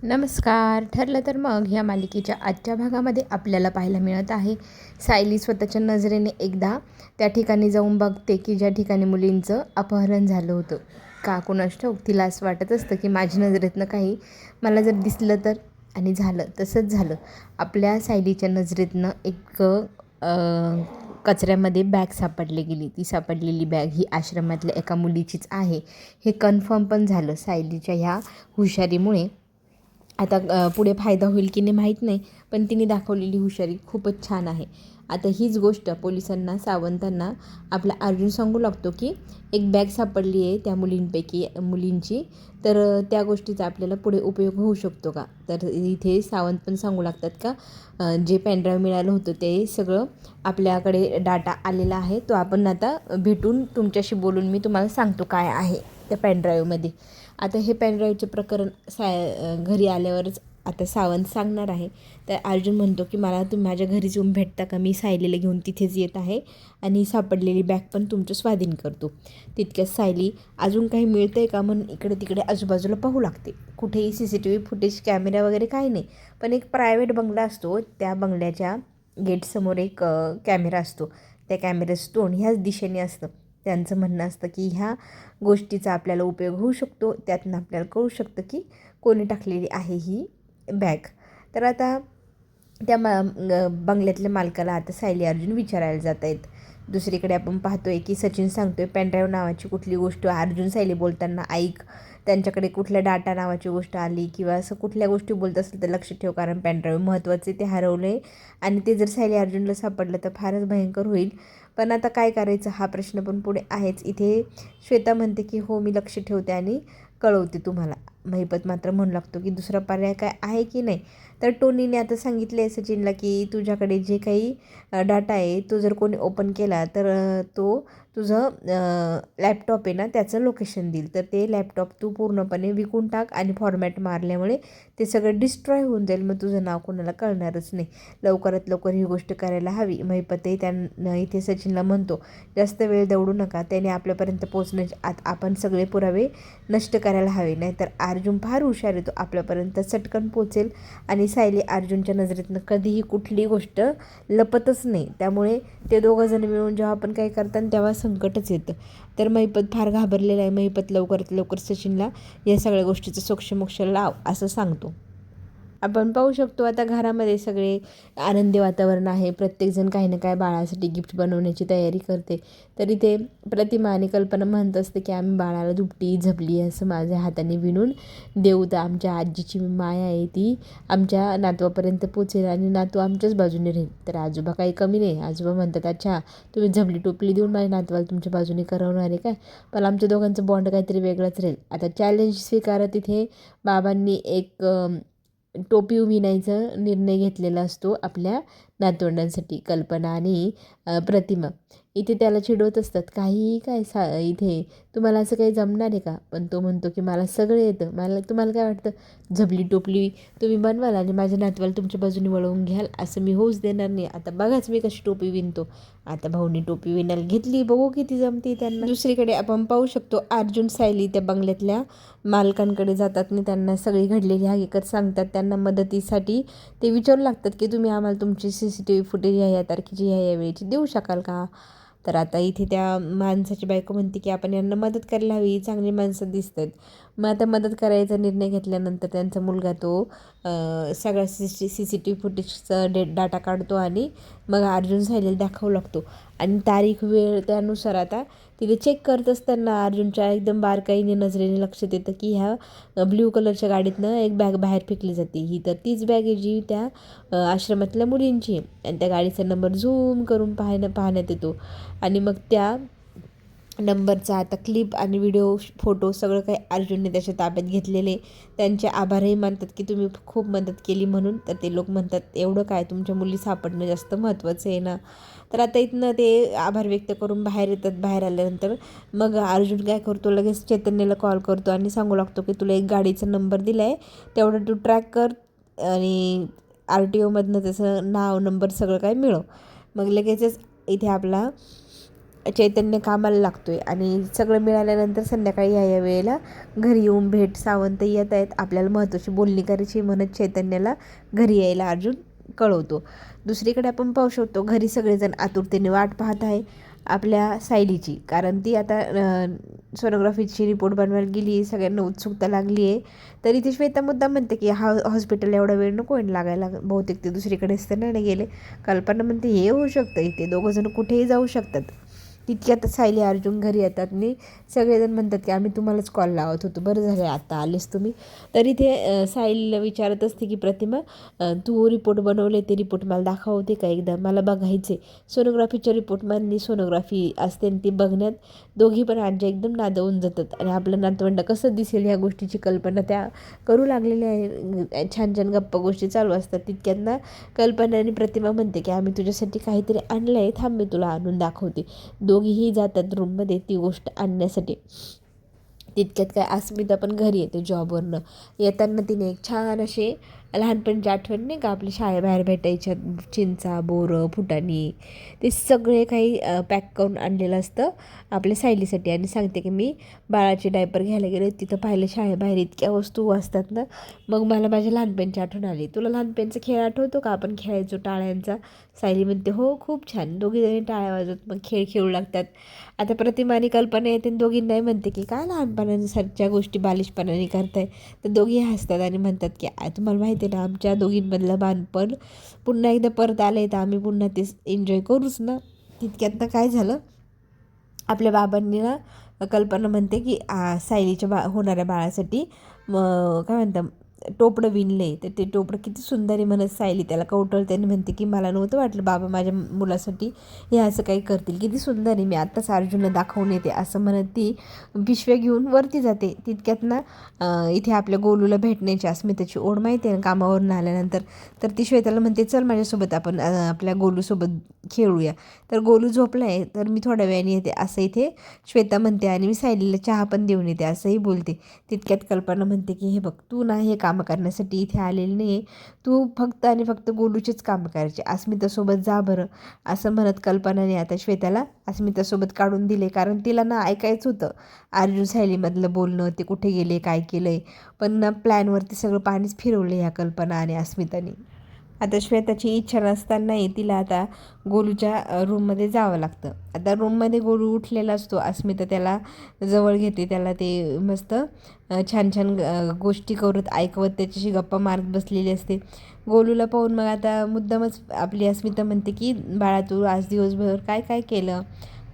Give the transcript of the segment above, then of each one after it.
नमस्कार. ठरलं तर मग ह्या मालिकेच्या आजच्या भागामध्ये आपल्याला पाहायला मिळत आहे सायली स्वतःच्या नजरेने एकदा त्या ठिकाणी जाऊन बघते की ज्या ठिकाणी मुलींचं अपहरण झालं होतं. का कुणास ठाऊक तिला असं वाटत असतं की माझ्या नजरेतनं काही मला जर दिसलं तर, आणि झालं तसंच झालं. आपल्या सायलीच्या नजरेतनं एक कचऱ्यामध्ये बॅग सापडली गेली. ती सापडलेली बॅग ही आश्रमातल्या एका मुलीचीच आहे हे कन्फर्म पण झालं सायलीच्या ह्या हुशारीमुळे. आता पुढे फायदा होईल की नाही माहीत नाही, पण तिने दाखवलेली हुशारी खूपच छान आहे. आता हीच गोष्ट पोलिसांना, सावंतांना आपला अर्जुन सांगू लागतो की एक बॅग सापडली आहे त्या मुलींची, तर त्या गोष्टीचा आपल्याला पुढे उपयोग होऊ शकतो का. तर इथे सावंत पण सांगू लागतात का जे पेनड्राईव्ह मिळालं होतं ते सगळं आपल्याकडे डाटा आलेला आहे, तो आपण आता भेटून तुमच्याशी बोलून मी तुम्हाला सांगतो काय आहे त्या पेनड्राईव्हमध्ये. आता हे पेनड्राईव्हचे प्रकरण घरी आल्यावरच आता सावंत सांगणार आहे. तर अर्जुन म्हणतो की मला तुम्ही माझ्या घरीच येऊन भेटता का, मी सायलीला घेऊन तिथेच येत आहे आणि सापडलेली बॅग पण तुमचं स्वाधीन करतो. तितक्यात सायली अजून काही मिळतं आहे का म्हणून इकडे तिकडे आजूबाजूला पाहू लागते. कुठेही CCTV फुटेज, कॅमेरा वगैरे काही नाही, पण एक प्रायव्हेट बंगला असतो, त्या बंगल्याच्या गेटसमोर एक कॅमेरा असतो. त्या कॅमेऱ्याचं तोंड ह्याच दिशेने असतं. त्यांचं म्हणणं असतं की ह्या गोष्टीचा आपल्याला उपयोग होऊ शकतो, त्यातून आपल्याला कळू शकतं की कोणी टाकलेली आहे ही बॅग. तर आता त्या बंगल्यातल्या मालकाला आता सायली अर्जुन विचारायला जात आहेत. दुसरीकडे आपण पाहतोय की सचिन सांगतोय पेनड्राईव्ह नावाची कुठली गोष्ट अर्जुन सायली बोलताना ऐक, त्यांच्याकडे कुठल्या डाटा नावाची गोष्ट आली किंवा असं कुठल्या गोष्टी बोलत असेल तर लक्ष ठेव, कारण पेनड्राईव्ह महत्त्वाचे ते हरवले आणि ते जर सायली अर्जुनला सापडलं तर फारच भयंकर होईल. पण आता काय करायचं हा प्रश्न पण पुढे आहेच. इथे श्वेता म्हणते की हो मी लक्ष ठेवते आणि कळवते तुम्हाला. महिपत मात्र म्हणू लागतो की दुसरा पर्याय काय आहे की नाही. तर टोनीने आता सांगितले आहे सचिनला की तुझ्याकडे जे काही डाटा आहे तो जर कोणी ओपन केला तर तो तुझं लॅपटॉप आहे ना त्याचं लोकेशन देईल, तर ते लॅपटॉप तू पूर्णपणे विकून टाक आणि फॉर्मॅट मारल्यामुळे ते सगळं डिस्ट्रॉय होऊन जाईल, मग तुझं नाव कोणाला कळणारच नाही. लवकरात लवकर ही गोष्ट करायला हवी. महिपतही त्यांना इथे सचिनला म्हणतो जास्त वेळ दौडू नका, त्याने आपल्यापर्यंत पोहोचण्याचे आपण सगळे पुरावे नष्ट करायला हवे, नाहीतर अर्जुन फार हुशार येतो, आपल्यापर्यंत चटकन पोचेल आणि सायली अर्जुनच्या नजरेतनं कधीही कुठली गोष्ट लपतच नाही. त्यामुळे ते दोघंजण मिळून जेव्हा आपण काही करतात तेव्हा संकटच येतं. तर महिपत फार घाबरलेला आहे. महिपत लवकरात लवकर सचिनला या सगळ्या गोष्टीचं सोक्षमोक्ष लाव असं सांगतो. आपण पाहू शकतो आता घरामध्ये सगळे आनंदी वातावरण आहे. प्रत्येकजण काही ना काय बाळासाठी गिफ्ट बनवण्याची तयारी करते. तरी ते प्रतिमा आणि कल्पना म्हणत असते की आम्ही बाळाला दुपटी, झबली असं माझ्या हाताने विणून देऊ, तर आमच्या आजीची माया आहे ती आमच्या नातवापर्यंत पोचेल आणि नातू आमच्याच बाजूने राहील. तर आजोबा काही कमी नाही. आजोबा म्हणतात अच्छा तुम्ही झबली टोपली देऊन माझ्या नातवाला तुमच्या बाजूने करवणार आहे काय, पण आमच्या दोघांचं बॉन्ड काहीतरी वेगळंच राहील. आता चॅलेंज स्वीकारत इथे बाबांनी एक टोपी विणायचा निर्णय घेतलेला असतो आपल्या नातवंडांसाठी. कल्पना आणि प्रतिमा इथे त्याला चिडवत असतात काहीही काय इथे तुम्हाला असं काही जमणार आहे का, पण तो म्हणतो की मला सगळं येतं, तुम्हाला काय वाटतं झबली टोपली तुम्ही बनवाल आणि माझ्या नातवाला तुमच्या बाजूने वळवून घ्याल, असं मी होऊच देणार नाही. आता बघाच मी कशी टोपी विणतो. आता भाऊनी टोपी विणायला घेतली, बघू किती जमते त्यांना. दुसरीकडे आपण पाहू शकतो अर्जुन सायली त्या बंगल्यातल्या मालकांकडे जातात आणि त्यांना सगळी घडलेली हकीकत सांगतात. त्यांना मदतीसाठी ते विचारू लागतात की तुम्ही आम्हाला तुमची CCTV फुटेज या तारखेची या वेळेची देऊ शकाल का. तर आता इथे त्या माणसाची बायको म्हणते की आपण यांना मदत करायला हवी, चांगली माणसं दिसत आहेत. मग आता मदत करायचा निर्णय घेतल्यानंतर त्यांचा मुलगा तो सगळ्या CCTV फुटेजचा डाटा काढतो आणि मग अर्जुन सायलीला दाखवू लागतो आणि तारीख वेळ त्यानुसार आता तिथे चेक करत असताना अर्जुनच्या एकदम बारकाईने नजरेने लक्षात येतं की ह्या ब्ल्यू कलरच्या गाडीतनं एक बॅग बाहेर फेकली जाते. ही तर तीच बॅग आहे जी त्या आश्रमातल्या मुलींची आहे आणि त्या गाडीचा नंबर झूम करून पाहण्यात येतो आणि मग त्या नंबरचा आता क्लिप आणि व्हिडिओ फोटो सगळं काही अर्जुनने त्याच्या ताब्यात घेतलेले. त्यांचे आभारही मानतात की तुम्ही खूप मदत केली म्हणून. तर ते लोक म्हणतात एवढं काय, तुमच्या मुली सापडणं जास्त महत्त्वाचं आहे ना. तर आता इथनं ते आभार व्यक्त करून बाहेर येतात. बाहेर आल्यानंतर मग अर्जुन काय करतो, लगेच चैतन्यला कॉल करतो आणि सांगू लागतो की तुला एक गाडीचा नंबर दिला आहे, तेवढं तू ट्रॅक कर आणि RTOमधनं त्याचं नाव, नंबर सगळं काय मिळव. मग लगेचच इथे आपला चैतन्य कामाला लागतो आहे आणि सगळं मिळाल्यानंतर संध्याकाळी या वेळेला घरी येऊन भेट सावंत येत आहेत, आपल्याला महत्त्वाची बोलणी करायची म्हणत चैतन्याला घरी यायला अर्जुन कळवतो. दुसरीकडे आपण पाहू शकतो घरी सगळेजण आतुरतेने वाट पाहत आहे आपल्या सायलीची, कारण ती आता सोनोग्राफीची रिपोर्ट बनवायला गेली, सगळ्यांना उत्सुकता लागली आहे. तरी ती श्वेता मुद्दाम म्हणते की हॉस्पिटल एवढा वेळ नको आहे लागायला, बहुतेक ते दुसरीकडेच तर नाही गेले. कल्पना म्हणते हे होऊ शकतं, इथे दोघंजण कुठेही जाऊ शकतात. तितक्यात सायली अर्जुन घरी येतात आणि सगळेजण म्हणतात की आम्ही तुम्हालाच कॉल लावत होतो, बरं झालं आता आलेस तुम्ही. तरी ते सायलीला विचारत असते की प्रतिमा, तू रिपोर्ट बनवले ते रिपोर्ट मला दाखवते का एकदा, मला बघायचे. सोनोग्राफीच्या रिपोर्टमधली सोनोग्राफी असते आणि ती बघण्यात दोघी पण आज्या एकदम नादवून जातात आणि आपलं नातवंड कसं दिसेल ह्या गोष्टीची कल्पना त्या करू लागलेल्या आहे. छान छान गप्पा गोष्टी चालू असतात. तितक्यांना कल्पना आणि प्रतिमा म्हणते की आम्ही तुझ्यासाठी काहीतरी आणलं आहे, थांब मी तुला आणून दाखवते. दोघीही जातात रूममध्ये ती गोष्ट आणण्यासाठी. तितक्यात काय अस्मिता पण घरी येते जॉबवरनं. येताना तिने एक छान असे लहानपणीची आठवण नाही का, आपल्या शाळेबाहेर भेटायच्या चिंचा, बोरं, फुटाणी, ते सगळे काही पॅक करून आणलेलं असतं आपल्या सायलीसाठी आणि सांगते की मी बाळाचे डायपर घ्यायला गेले, तिथं पाहिलं शाळेबाहेर इतक्या वस्तू असतात ना, मग मला माझ्या लहानपणीची आठवण आली. तुला लहानपणीचा खेळ आठवतो का, आपण खेळायचो टाळ्यांचा? सायली म्हणते हो खूप छान. दोघीजणी टाळ्या वाजवत मग खेळ खेळू लागतात. आता प्रतिमा आणि कल्पना येते आणि दोघींनाही म्हणते की काय लहानपणासारख्या गोष्टी बालिशपणाने करताय. तर दोघी हसतात आणि म्हणतात की तुम्हाला माहिती आहे ना, आमच्या दोघींमधलं बालपण पुन्हा एकदा परत आलं आहे, तर आम्ही पुन्हा ते एन्जॉय करूच ना. तितक्यात काय झालं, आपल्या बाबांनी ना, कल्पना म्हणते की सायलीच्या होणाऱ्या बाळासाठी काय म्हणतात टोपडं विणले, तर ते टोपडं किती सुंदर आहे म्हणत सायली त्याला कवटळते आणि म्हणते की मला नव्हतं वाटलं बाबा माझ्या मुलासाठी हे असं काही करतील, किती सुंदर आहे, मी आत्ताच अर्जुनला दाखवून येते असं म्हणत ती पिशव्या घेऊन वरती जाते. तितक्यात ना इथे आपल्या गोलूला भेटण्याची अस्मिताची ओढ माहिती आहे ना कामावरून आल्यानंतर, तर ती श्वेताला म्हणते चल माझ्यासोबत आपण आपल्या गोलूसोबत खेळूया. तर गोलू झोपला आहे, तर मी थोड्या वेळाने येते असं इथे श्वेता म्हणते आणि मी सायलीला चहा पण देऊन येते असंही बोलते. तितक्यात कल्पना म्हणते की हे बघ, तू ना हे कामं करण्यासाठी इथे आलेली नाही, तू फक्त आणि फक्त गोलूचेच कामं करायचे, अस्मितासोबत जा बरं असं म्हणत कल्पनाने आता श्वेताला अस्मितासोबत काढून दिले. कारण तिला ना ऐकायचं होतं अर्जुन सायलीमधलं बोलणं, ते कुठे गेले काय केलं आहे, पण ना प्लॅनवरती सगळं पाणीच फिरवलं ह्या कल्पना आणि अस्मिताने. आता श्वेताची इच्छा नसतानाही तिला आता गोलूच्या रूममध्ये जावं लागतं. आता रूममध्ये गोलू उठलेला असतो, अस्मिता त्याला जवळ घेते, त्याला ते मस्त छान छान गोष्टी करत ऐकवत त्याच्याशी गप्पा मारत बसलेली असते. गोलूला पाहून मग आता मुद्दामच आपली अस्मिता म्हणते की बाळा तू आज दिवसभर काय काय केलं.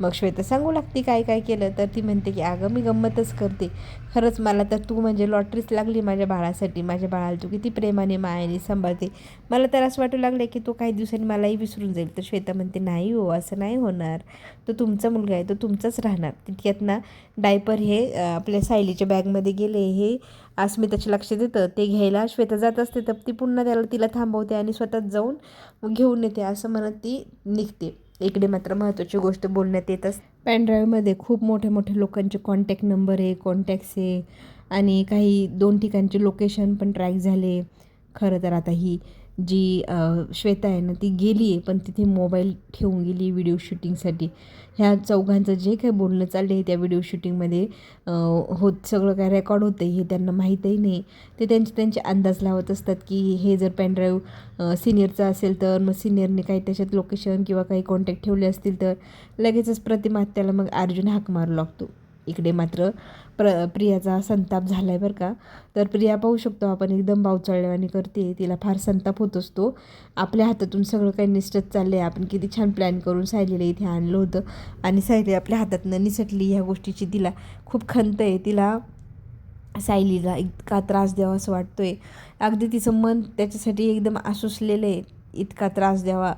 मग श्वेता सांगू लागते काय काय केलं, तर ती म्हणते की अगं मी गंमतच करते, खरंच मला तर तू म्हणजे लॉटरीच लागली माझ्या बाळासाठी, माझ्या बाळाला तू किती प्रेमाने मायाने सांभाळते, मला तर असं वाटू लागलं की तो काही दिवसांनी मलाही विसरून जाईल. तर श्वेता म्हणते नाही हो, असं नाही होणार, तो तुमचा मुलगा आहे, तो तुमचाच राहणार. तितक्यात ना डायपर हे आपल्या सायलीच्या बॅगमध्ये गेले हे अस्मिताच्या लक्षात येतं. ते घ्यायला श्वेता जात असते तर ती पुन्हा तिला थांबवते आणि स्वतःच जाऊन घेऊन येते असं म्हणत ती निघते. इकडे मात्र महत्त्वाची गोष्ट बोलण्यात येतच, पेनड्राईव्हमध्ये खूप मोठ्या मोठ्या लोकांचे कॉन्टॅक्ट नंबर आहे, कॉन्टॅक्ट्स आहे आणि काही 2 ठिकाणचे लोकेशन पण ट्रॅक झाले. खरं तर आता ही जी श्वेता आहे ना ती गेली आहे, पण तिथे मोबाईल ठेवून गेली व्हिडिओ शूटिंगसाठी. ह्या चौघांचं जे काही बोलणं चाललं आहे त्या व्हिडिओ शूटिंगमध्ये सगळं काय रेकॉर्ड होतं हे त्यांना माहीतही नाही. ते त्यांचे अंदाज लावत असतात की हे जर पेनड्राईव्ह सिनियरचा असेल तर मग सिनियरने काही त्याच्यात लोकेशन किंवा काही कॉन्टॅक्ट ठेवले असतील तर लगेचच प्रतिमात्याला मग अर्जुन हाक मारू लागतो. इकडे मात्र प्रियाचा संताप झाला आहे बरं का. तर प्रिया पाहू शकतो आपण एकदम बावचळल्यावानी करते, तिला फार संताप होत असतो. आपल्या हातातून सगळं काही निसटत चाललं आहे, आपण किती छान प्लॅन करून सायलीला इथे आणलं होतं आणि सायली आपल्या हातातनं निसटली. ह्या गोष्टीची तिला खूप खंत आहे, तिला सायलीला इतका त्रास द्यावा असं वाटतो आहे, अगदी तिचं मन त्याच्यासाठी एकदम आसुसलेलं आहे, इतका त्रास द्यावा.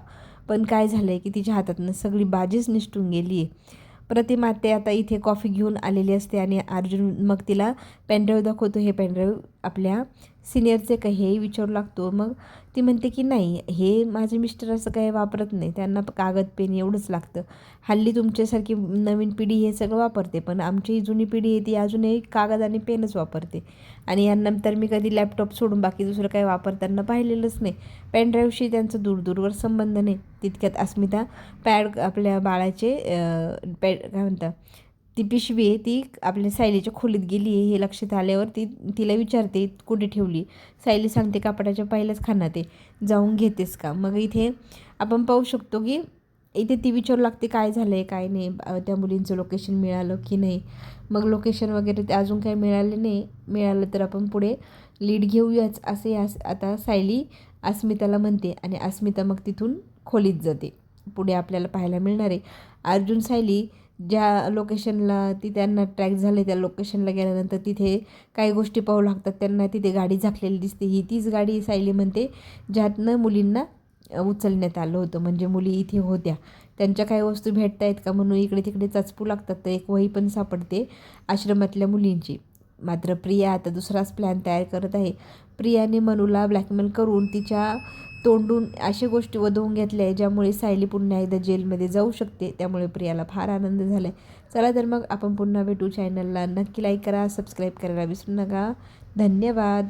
पण काय झालं आहे की तिच्या हातातनं सगळी बाजीच निसटून गेली आहे. प्रतिमा ते आता इथे कॉफी घेऊन आलेली असते आणि अर्जुन मग तिला पेनड्राईव्ह दाखवतो. हे पेनड्राईव्ह आपल्या सिनियरचे का हेही विचारू लागतो. मग ती म्हणते की नाही, हे माझे मिस्टर असं काही वापरत नाही, त्यांना कागद पेन एवढंच लागतं. हल्ली तुमच्यासारखी नवीन पिढी हे सगळं वापरते, पण आमची ही जुनी पिढी आहे ती अजूनही कागद आणि पेनच वापरते. आणि यानंतर मी कधी लॅपटॉप सोडून बाकी दुसरं काही वापरताना पाहिलेलंच नाही. पेनड्राईव्हशी त्यांचा दूरवर संबंध नाही. तितक्यात अस्मिता पॅड आपल्या बाळाचे पॅड काय म्हणतात ती पिशवी आहे ती आपल्या सायलीच्या खोलीत गेली आहे हे लक्षात आल्यावर तिला विचारते कुठे ठेवली. सायली सांगते कापडाच्या पहिल्याच खानात आहे, जाऊन घेतेस का. मग इथे आपण पाहू शकतो की इथे ती विचारू लागते काय झालं आहे काय नाही, त्या मुलींचं लोकेशन मिळालं की नाही. मग लोकेशन वगैरे ते अजून काही मिळालं नाही, मिळालं तर आपण पुढे लीड घेऊयाच असे आता सायली अस्मिताला म्हणते आणि अस्मिता मग तिथून खोलीत जाते. पुढे आपल्याला पाहायला मिळणार आहे अर्जुन सायली ज्या लोकेशनला त्यांना ट्रॅक झाले त्या लोकेशनला गेल्यानंतर तिथे काही गोष्टी पाहू लागतात. त्यांना तिथे गाडी झाकलेली दिसते. ही तीच गाडी सायली म्हणते ज्यातनं मुलींना उचलण्यात आलं होतं, म्हणजे मुली इथे होत्या. त्यांच्या काही वस्तू भेटत आहेत का म्हणून इकडे तिकडे चचपू लागतात. तर एक वही पण सापडते आश्रमातल्या मुलींची. मात्र प्रिया आता दुसराच प्लॅन तयार करत आहे. प्रियाने मनूला ब्लॅकमेल करून तिच्या तोंडून अशा गोष्टी वधवून घेतल्या आहे ज्यामुळे सायली पुन्हा एकदा जेलमध्ये जाऊ शकते. त्यामुळे प्रियाला फार आनंद झाला आहे. चला तर मग आपण पुन्हा भेटू. चॅनलला नक्की लाईक करा, सबस्क्राईब करायला विसरू नका. धन्यवाद.